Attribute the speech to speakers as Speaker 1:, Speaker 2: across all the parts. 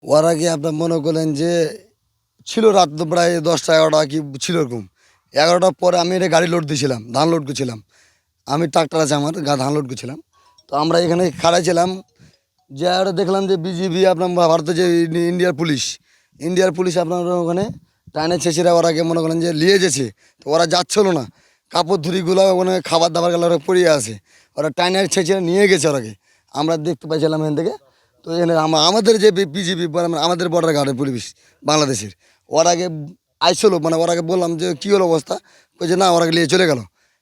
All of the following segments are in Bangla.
Speaker 1: ওরা কি আপনার মনে করলেন যে ছিল রাত তো প্রায় 10টা 11টা কি ছিল এরকম। 11টার পরে আমি এটা গাড়ি লোড দিয়েছিলাম, ধান লোড করছিলাম। আমি ট্রাক্টর আছে আমার, ধান লোড করছিলাম। তো আমরা এখানে খাড়াইছিলাম, যে আর দেখলাম যে বিজিবি আপনার ভারতের যে ইন্ডিয়ার পুলিশ আপনার ওখানে টাইনে ছেঁচেরা ওরাকে মনে করেন যে নিয়ে যেছে। তো ওরা যাচ্ছিল না, কাপড় ধুরিগুলো ওখানে খাবার দাবার গেলে ওরা পড়িয়ে আছে, ওরা টাইনে ছেঁচেরা নিয়ে গেছে ওরাকে। আমরা দেখতে পাইছিলাম এখান থেকে। তো এখানে আমাদের যে বিজিবি আমাদের বর্ডার গার্ডের পুলিশ বাংলাদেশের, ওরাকে আইসলো, মানে ওরাকে বললাম যে কী হলো অবস্থা, বলছে না ওরাকে নিয়ে চলে গেল।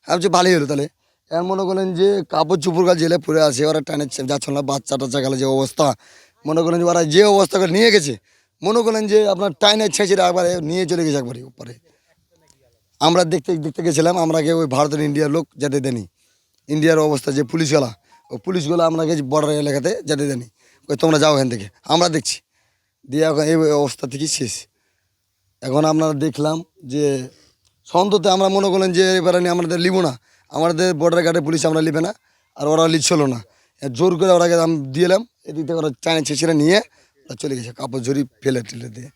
Speaker 1: আমি বলছি ভালোই হলো তাহলে। এর মনে করেন যে কাপড় চুপড় গাছ জেলে পড়ে আছে, ওরা টানে যাচ্ছিল না, বাচ্চা টাচ্চা গেলে যে অবস্থা, মনে করেন যে ওরা যে অবস্থা করে নিয়ে গেছে, মনে করেন যে আপনার টাইনে ছেঁচে একবারে নিয়ে চলে গেছে একবারে উপরে। আমরা দেখতে দেখতে গেছিলাম, আমরাকে ওই ভারতের ইন্ডিয়ার লোক যেতে দেনি। ইন্ডিয়ার অবস্থা যে পুলিশগুলা, ওই পুলিশগুলো আমরাকে বর্ডার এলাকাতে যেতে দেনি, ওই তোমরা যাও এখান থেকে, আমরা দেখছি। দিয়ে এখন এই অবস্থা থেকেই শেষ। এখন আপনারা দেখলাম যে সন্ততে আমরা মনে করলেন যে এবারে আমাদের লিব না, আমাদের বর্ডার গার্ডের পুলিশ আমরা লিবে না, আর ওরা লিখছিল না। জোর করে ওরাকে আমি দিলাম, এদিক থেকে ওরা চাইনা ছেঁচড়ে নিয়ে ওরা চলে গেছে কাপড় ঝুড়ি ফেলে টেলে দিয়ে।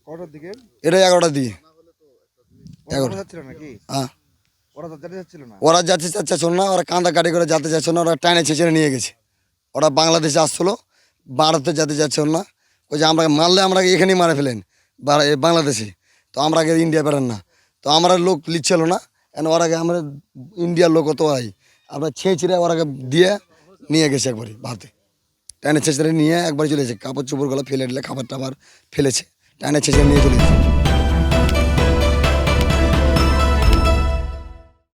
Speaker 2: কটার দিকে?
Speaker 1: এটা 11টার দিকে।
Speaker 2: ওরা
Speaker 1: 11টা,
Speaker 2: যাচ্ছিল নাকি?
Speaker 1: হ্যাঁ।
Speaker 2: ওরা তো যেতে যাচ্ছিল না।
Speaker 1: ওরা যাচ্ছে চাচ্ছিল না, ওরা কাঁদা কাটি করে যেতে চাচ্ছিল না, ওরা টাইনে ছেঁচড়ে নিয়ে গেছে। ওরা বাংলাদেশে আসছিলো, ভারতে যেতে চাচ্ছিল না। ওই যে আমরা মারলে আমরা এখানেই মারে ফেলেন বাংলাদেশে, তো আমরা আগে ইন্ডিয়া বেড়ান না। তো আমরা লোক লিখছিল না, কেন ওরাকে আমরা ইন্ডিয়ার লোক তো ওরাই আমরা ছেঁচড়ে ওরাকে দিয়ে নিয়ে গেছে একবারই ভারতে। টাইনে ছেঁচড়ে নিয়ে একবার চলে গেছে, কাপড় চোপড়গুলো ফেলে দিলে, খাবার টাবার ফেলেছে, টাইনে ছেঁচড়ে নিয়ে চলে গেছে।